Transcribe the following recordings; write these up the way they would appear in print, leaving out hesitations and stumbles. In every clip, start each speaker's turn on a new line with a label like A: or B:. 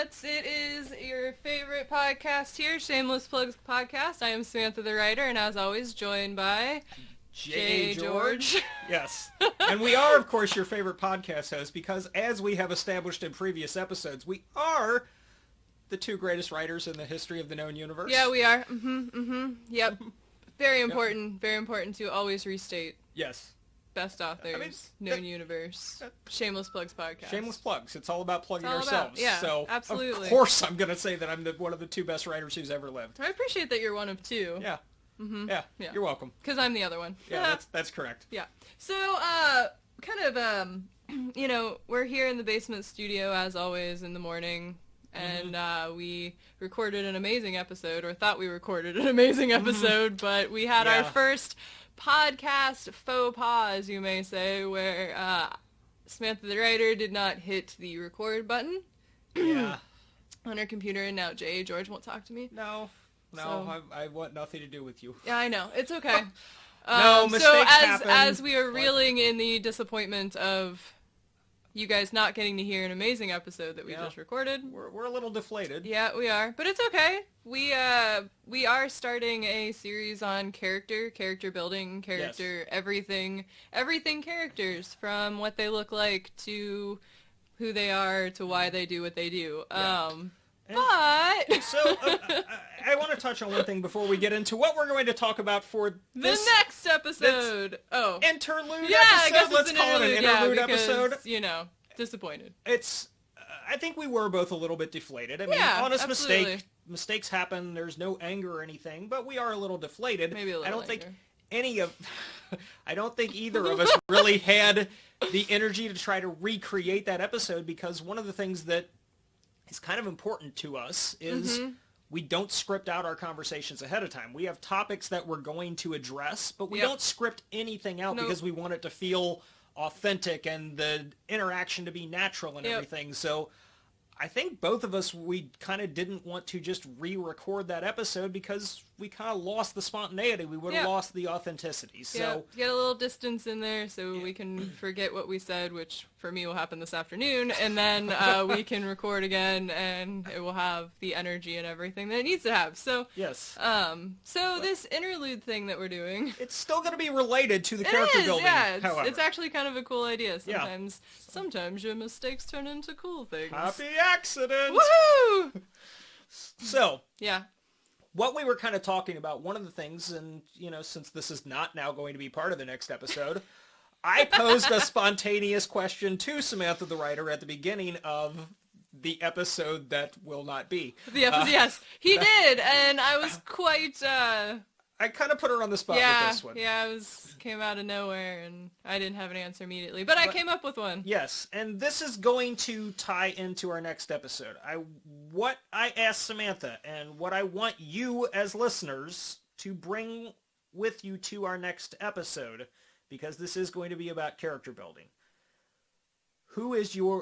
A: Sluts. It is your favorite podcast here, Shameless Plugs Podcast. I am Samantha the writer, and as always, joined by
B: J.
A: George.
B: Yes. And we are, of course, your favorite podcast host because, as we have established in previous episodes, we are the two greatest writers in the history of the known universe.
A: Yeah, we are. Yep. Very important. Very important to always restate.
B: Yes.
A: Best authors, known universe, Shameless Plugs Podcast.
B: Shameless plugs. It's all about plugging
A: all
B: ourselves.
A: About, yeah,
B: so,
A: absolutely.
B: Of course, I'm going to say that I'm one of the two best writers who's ever lived.
A: I appreciate that you're one of two.
B: Yeah.
A: Mm-hmm.
B: Yeah. You're welcome.
A: Because I'm the other one.
B: Yeah, that's correct.
A: Yeah. So, we're here in the basement studio, as always, in the morning. And we recorded an amazing episode, or thought we recorded an amazing episode, but we had our first podcast faux pas, as you may say, where Samantha the writer did not hit the record button on her computer, and now J. George won't talk to me.
B: No, so, I want nothing to do with you.
A: Yeah, I know. It's okay.
B: No, mistakes happen.
A: As we are reeling in the disappointment of you guys not getting to hear an amazing episode that we just recorded.
B: We're a little deflated.
A: Yeah, we are. But it's okay. We are starting a series on character building, everything characters, from what they look like to who they are to why they do what they do. I
B: want to touch on one thing before we get into what we're going to talk about for
A: the next episode.
B: Interlude
A: episode.
B: I
A: guess
B: Let's call it an interlude episode.
A: Disappointed.
B: I think we were both a little bit deflated. I mean, honest mistakes happen. There's no anger or anything, but we are a little deflated.
A: Maybe a little
B: I don't
A: anger.
B: I don't think either of us really had the energy to try to recreate that episode, because one of the things that is kind of important to us is we don't script out our conversations ahead of time. We have topics that we're going to address, but we don't script anything out because we want it to feel authentic and the interaction to be natural and everything. So I think both of us, we kind of didn't want to just re-record that episode because we kind of lost the spontaneity. We would have lost the authenticity. So
A: get a little distance in there so we can forget what we said, which for me will happen this afternoon, and then we can record again, and it will have the energy and everything that it needs to have. So this interlude thing that we're doing,
B: it's still going to be related to the character building.
A: Yeah, it's actually kind of a cool idea. Sometimes your mistakes turn into cool things.
B: Happy accident!
A: Woohoo!
B: So what we were kind of talking about, one of the things, and since this is not now going to be part of the next episode, I posed a spontaneous question to Samantha the writer at the beginning of the episode that will not be.
A: Yes, he did, and I was quite...
B: I kind of put her on the spot with this one.
A: Yeah, came out of nowhere, and I didn't have an answer immediately, but I came up with one.
B: Yes, and this is going to tie into our next episode. What I asked Samantha, and what I want you as listeners to bring with you to our next episode, because this is going to be about character building. Who's your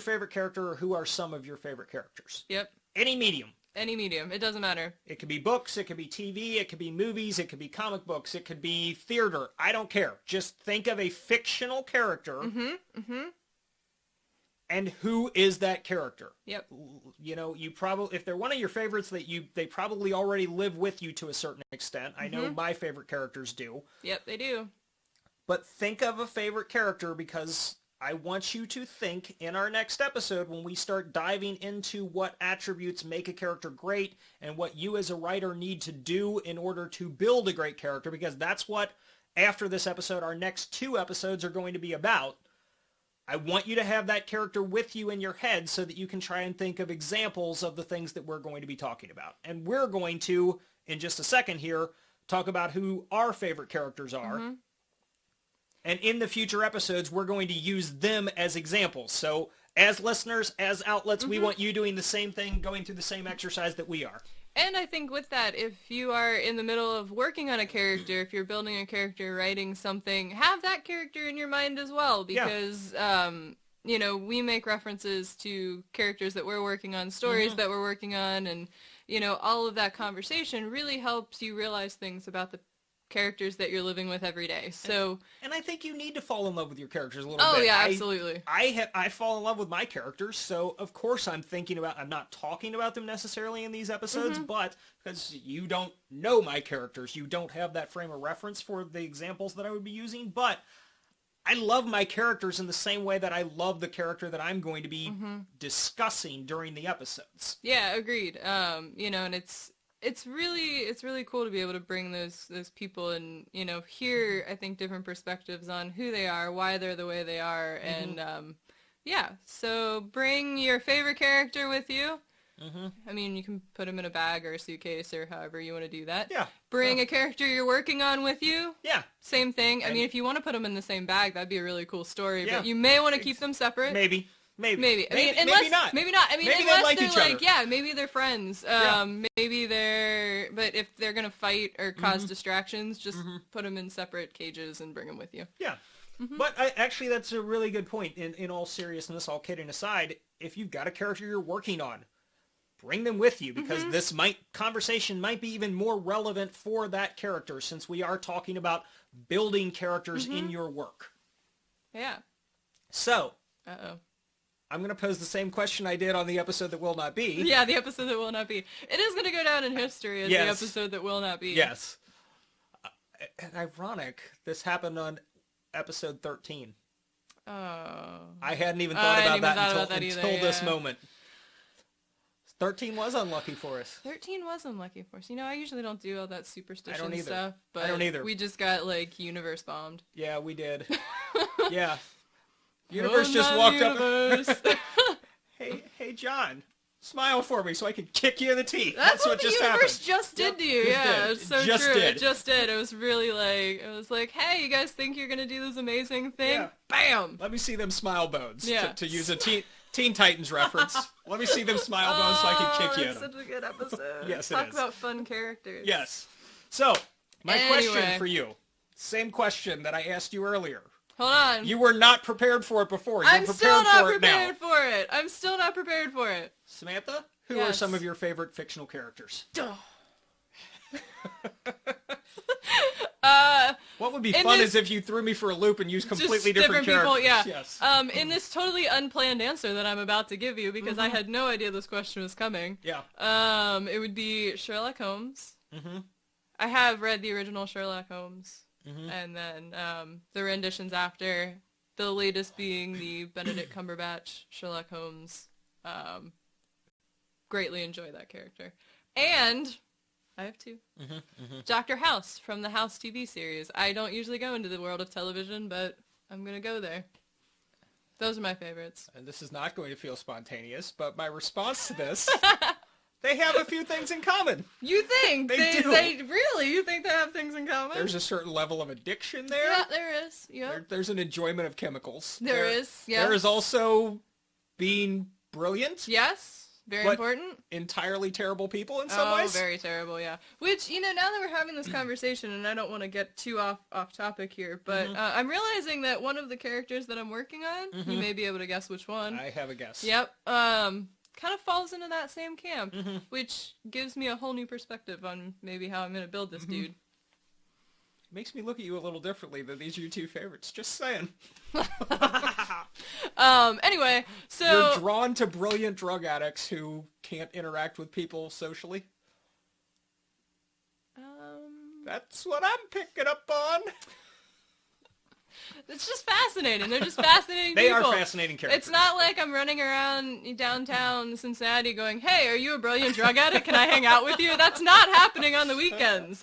B: favorite character, or who are some of your favorite characters?
A: Yep.
B: Any medium.
A: Any medium. It doesn't matter.
B: It could be books, it could be TV, it could be movies, it could be comic books, it could be theater. I don't care. Just think of a fictional character. And who is that character?
A: Yep.
B: You probably, if they're one of your favorites, they probably already live with you to a certain extent. I know my favorite characters do.
A: Yep, they do.
B: But think of a favorite character, because I want you to think in our next episode, when we start diving into what attributes make a character great and what you as a writer need to do in order to build a great character, because that's what, after this episode, our next two episodes are going to be about. I want you to have that character with you in your head so that you can try and think of examples of the things that we're going to be talking about. And we're going to, in just a second here, talk about who our favorite characters are. And in the future episodes, we're going to use them as examples. So as listeners, as outlets, we want you doing the same thing, going through the same exercise that we are.
A: And I think with that, if you are in the middle of working on a character, if you're building a character, writing something, have that character in your mind as well. Because, we make references to characters that we're working on, stories that we're working on, and, all of that conversation really helps you realize things about the characters that you're living with every day. So,
B: and I think you need to fall in love with your characters a little bit.
A: Oh yeah, absolutely.
B: I fall in love with my characters, so of course I'm not talking about them necessarily in these episodes, but because you don't know my characters, you don't have that frame of reference for the examples that I would be using, but I love my characters in the same way that I love the character that I'm going to be discussing during the episodes.
A: Yeah, agreed. You know, and it's really cool to be able to bring those people and, you know, hear, I think, different perspectives on who they are, why they're the way they are, and yeah. So bring your favorite character with you. I mean, you can put them in a bag or a suitcase or however you want to do that.
B: Yeah.
A: Bring a character you're working on with you.
B: Yeah.
A: Same thing. I mean, if you want to put them in the same bag, that'd be a really cool story. Yeah. But you may want to keep them separate.
B: Maybe.
A: I mean, unless,
B: maybe not.
A: Maybe not. I mean,
B: maybe
A: unless
B: they like
A: they're
B: each
A: like,
B: other.
A: yeah, maybe they're friends. Maybe they're, but if they're going to fight or cause distractions, just put them in separate cages and bring them with you.
B: Yeah. But actually, that's a really good point. In all seriousness, all kidding aside, if you've got a character you're working on, bring them with you, because this conversation might be even more relevant for that character, since we are talking about building characters in your work.
A: Yeah.
B: So,
A: Uh-oh.
B: I'm going to pose the same question I did on the episode that will not be.
A: Yeah, the episode that will not be. It is going to go down in history as the episode that will not be.
B: Yes. And ironic, this happened on episode 13.
A: Oh.
B: I hadn't even thought about that until this
A: yeah.
B: moment. 13 was unlucky for us.
A: 13 was unlucky for us. You know, I usually don't do all that superstition
B: either.
A: stuff, but
B: I don't either.
A: We just got, like, universe bombed.
B: Yeah, we did. Yeah. Universe just walked up. Hey, John, smile for me so I can kick you in the teeth.
A: That's what
B: just
A: the universe
B: happened.
A: just did to you. Yeah, it's so
B: just
A: true.
B: Did.
A: It just did. It was really like, hey, you guys think you're gonna do this amazing thing?
B: Yeah.
A: Bam!
B: Let me see them smile bones.
A: Yeah.
B: To use a Teen Titans reference. Let me see them smile bones so I can kick you in them.
A: That's such a good episode.
B: Yes,
A: Talk
B: it is.
A: about fun characters.
B: Yes. So, my question for you. Same question that I asked you earlier.
A: Hold on.
B: You were not prepared for it before.
A: I'm still not prepared for it. I'm still not prepared for it.
B: Samantha, who are some of your favorite fictional characters? What would be fun is if you threw me for a loop and used completely different characters.
A: People, yeah.
B: Yes.
A: In this totally unplanned answer that I'm about to give you, because I had no idea this question was coming.
B: Yeah.
A: It would be Sherlock Holmes. I have read the original Sherlock Holmes. And then the renditions after, the latest being the Benedict Cumberbatch Sherlock Holmes. Greatly enjoy that character. And I have two. Dr. House from the House TV series. I don't usually go into the world of television, but I'm going to go there. Those are my favorites.
B: And this is not going to feel spontaneous, but my response to this... They have a few things in common.
A: You think?
B: They do.
A: Really? You think they have things in common?
B: There's a certain level of addiction there.
A: Yeah, there is. Yeah.
B: There's an enjoyment of chemicals.
A: There is, yeah.
B: There is also being brilliant.
A: Yes. Very important.
B: Entirely terrible people in some ways.
A: Oh, very terrible, yeah. Which, you know, now that we're having this conversation, and I don't want to get too off topic here, but I'm realizing that one of the characters that I'm working on, you may be able to guess which one.
B: I have a guess.
A: Yep. Kind of falls into that same camp, which gives me a whole new perspective on maybe how I'm going to build this dude.
B: Makes me look at you a little differently than these are your two favorites. Just saying.
A: Anyway, so...
B: You're drawn to brilliant drug addicts who can't interact with people socially? That's what I'm picking up on.
A: It's just fascinating. They're just fascinating
B: They
A: people.
B: are fascinating characters.
A: It's not like I'm running around downtown Cincinnati going, hey, are you a brilliant drug addict? Can I hang out with you? That's not happening on the weekends.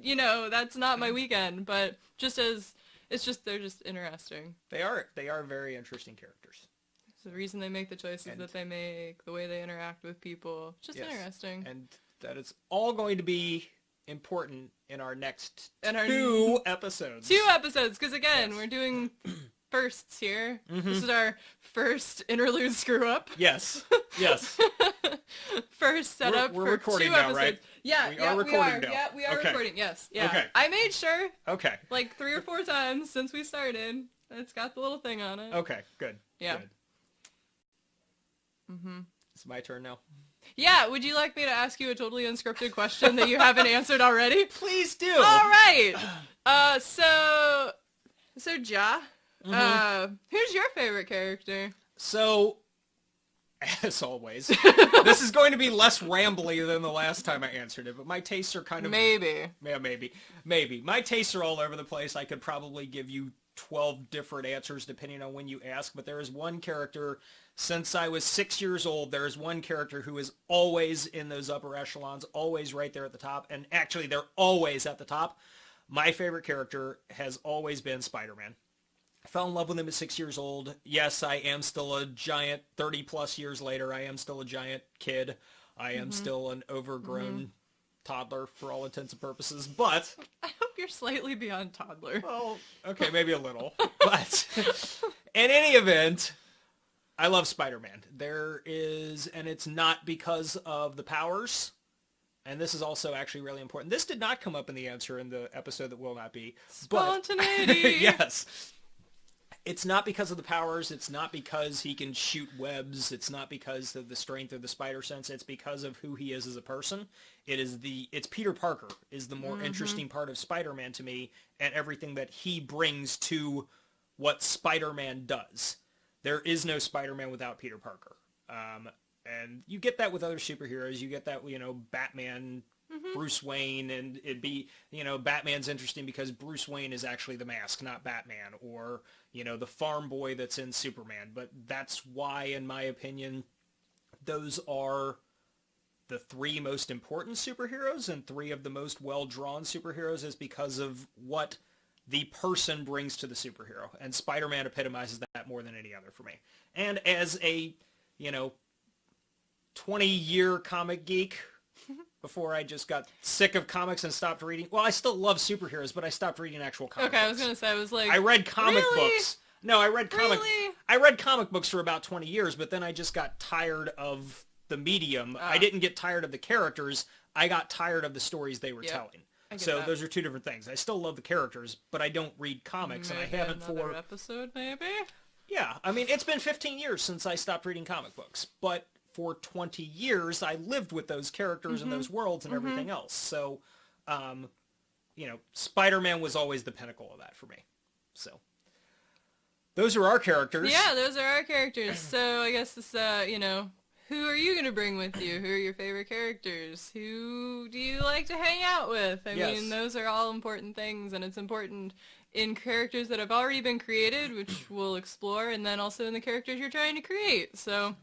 A: You know, that's not my weekend. But they're just interesting.
B: They are very interesting characters.
A: It's the reason they make the choices that they make, the way they interact with people. Just interesting.
B: And that is all going to be important in our next
A: two
B: episodes.
A: 2 episodes, because again, we're doing firsts here. This is our first interlude screw-up.
B: Yes. Yes.
A: First setup
B: we're
A: for
B: recording
A: 2
B: now,
A: episodes.
B: Right?
A: Yeah,
B: we are recording now.
A: Yeah, we are recording. Yes. Yeah.
B: Okay.
A: I made sure.
B: Okay.
A: Like 3 or 4 times since we started. It's got the little thing on it.
B: Okay. Good.
A: Yeah.
B: Good. It's my turn now.
A: Yeah, would you like me to ask you a totally unscripted question that you haven't answered already?
B: Please do.
A: All right. So Ja, who's your favorite character?
B: So, as always, this is going to be less rambly than the last time I answered it, but my tastes are kind of...
A: Maybe.
B: Yeah, maybe. My tastes are all over the place. I could probably give you 12 different answers depending on when you ask, but there is one character, since I was 6 years old, there is one character who is always in those upper echelons, always right there at the top, and actually they're always at the top. My favorite character has always been Spider-Man. I fell in love with him at 6 years old. Yes, I am still a giant. 30 plus years later, I am still a giant kid. I am still an overgrown toddler for all intents and purposes, but...
A: I hope you're slightly beyond toddler.
B: Well, okay, maybe a little. But in any event, I love Spider-Man. There is, and it's not because of the powers, and this is also actually really important. This did not come up in the answer in the episode that will not be.
A: Spontaneity!
B: Yes. It's not because of the powers. It's not because he can shoot webs. It's not because of the strength of the spider sense. It's because of who he is as a person. It's Peter Parker is the more interesting part of Spider-Man to me, and everything that he brings to what Spider-Man does. There is no Spider-Man without Peter Parker. And you get that with other superheroes. You get that, Batman, Bruce Wayne, and it'd be, Batman's interesting because Bruce Wayne is actually the Mask, not Batman, or, the farm boy that's in Superman. But that's why, in my opinion, those are the three most important superheroes and three of the most well-drawn superheroes, is because of what the person brings to the superhero. And Spider-Man epitomizes that more than any other for me. And as a, 20-year comic geek, before I just got sick of comics and stopped reading. Well, I still love superheroes, but I stopped reading actual comic books.
A: Okay, I was gonna say,
B: I read comic books. No, I read comic books for about 20 years, but then I just got tired of the medium. I didn't get tired of the characters. I got tired of the stories they were telling. So those are two different things. I still love the characters, but I don't read comics, and I haven't for...
A: episode, maybe?
B: Yeah, I mean, it's been 15 years since I stopped reading comic books, but for 20 years, I lived with those characters and those worlds and everything else. So, Spider-Man was always the pinnacle of that for me. So, those are our characters.
A: Yeah, those are our characters. So, I guess this, who are you going to bring with you? Who are your favorite characters? Who do you like to hang out with? I mean, those are all important things, and it's important in characters that have already been created, which we'll explore, and then also in the characters you're trying to create. So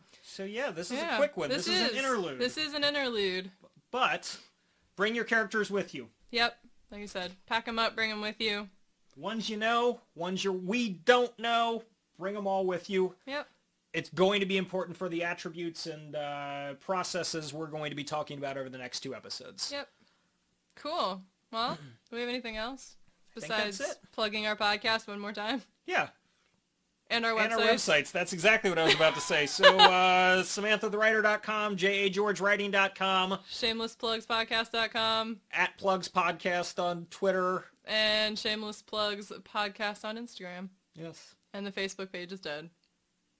B: yeah, this is a quick one. This is an interlude.
A: This is an interlude.
B: But bring your characters with you.
A: Yep, like I said, pack them up, bring them with you.
B: Ones you know, ones we don't know, bring them all with you.
A: Yep.
B: It's going to be important for the attributes and processes we're going to be talking about over the next 2 episodes.
A: Yep. Cool. Well, do we have anything else besides plugging our podcast one more time?
B: Yeah.
A: And our websites.
B: And our websites. That's exactly what I was about to say. So, SamanthaTheWriter.com, JAGeorgeWriting.com.
A: ShamelessPlugsPodcast.com.
B: @PlugsPodcast on Twitter.
A: And Shameless Plugs Podcast on Instagram.
B: Yes.
A: And the Facebook page is dead.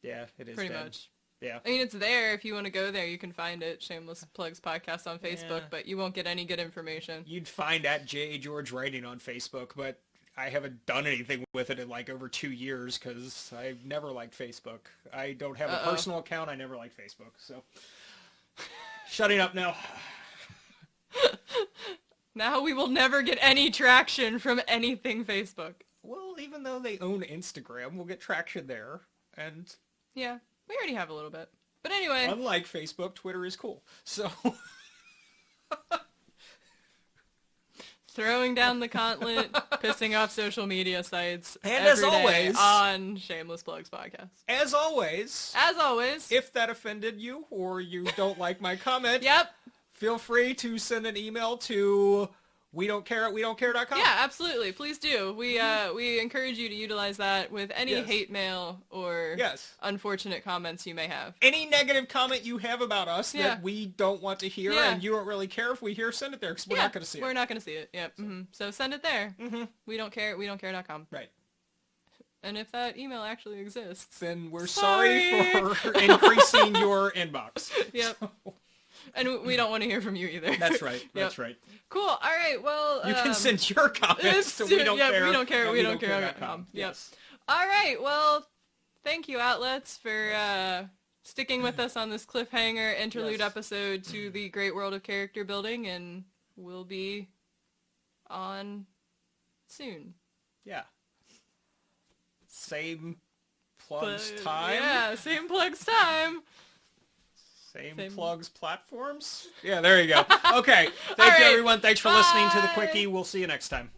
B: Yeah, it is
A: Pretty
B: dead.
A: much.
B: Yeah.
A: I mean, it's there. If you want to go there, you can find it. Shameless Plugs Podcast on Facebook, but you won't get any good information.
B: You'd find @JAGeorgeWriting on Facebook, but I haven't done anything with it in like over 2 years because I've never liked Facebook. I don't have a personal account. I never liked Facebook. So, shutting up now.
A: Now we will never get any traction from anything Facebook.
B: Well, even though they own Instagram, we'll get traction there. And
A: yeah, we already have a little bit. But anyway.
B: Unlike Facebook, Twitter is cool. So...
A: Throwing down the gauntlet, pissing off social media sites.
B: And as always,
A: on Shameless Plugs Podcast.
B: As always, if that offended you or you don't like my comment, feel free to send an email to wedon'tcare@wedon'tcare.com.
A: Yeah, absolutely. Please do. We encourage you to utilize that with any hate mail or unfortunate comments you may have. Any
B: negative comment you have about us that we don't want to hear and you don't really care if we hear, send it there because we're not going to see it.
A: We're not going to see it. Yep. So send it there. We don't care at wedon'tcare.com.
B: Right.
A: And if that email actually exists,
B: then we're sorry for increasing your inbox.
A: Yep. And we don't want to hear from you either.
B: That's right. That's right.
A: Cool. All right. Well,
B: you can send your comments to we don't care.
A: We don't care. We don't care.com.
B: Yes.
A: All right. Well, thank you, Outlets, for sticking with us on this cliffhanger interlude episode to the great world of character building, and we'll be on soon.
B: Yeah. Same plugs time.
A: Yeah, same plugs time.
B: Same plugs platforms. Yeah, there you go. Okay. Thank you, everyone. Thanks for listening to the Quickie. We'll see you next time.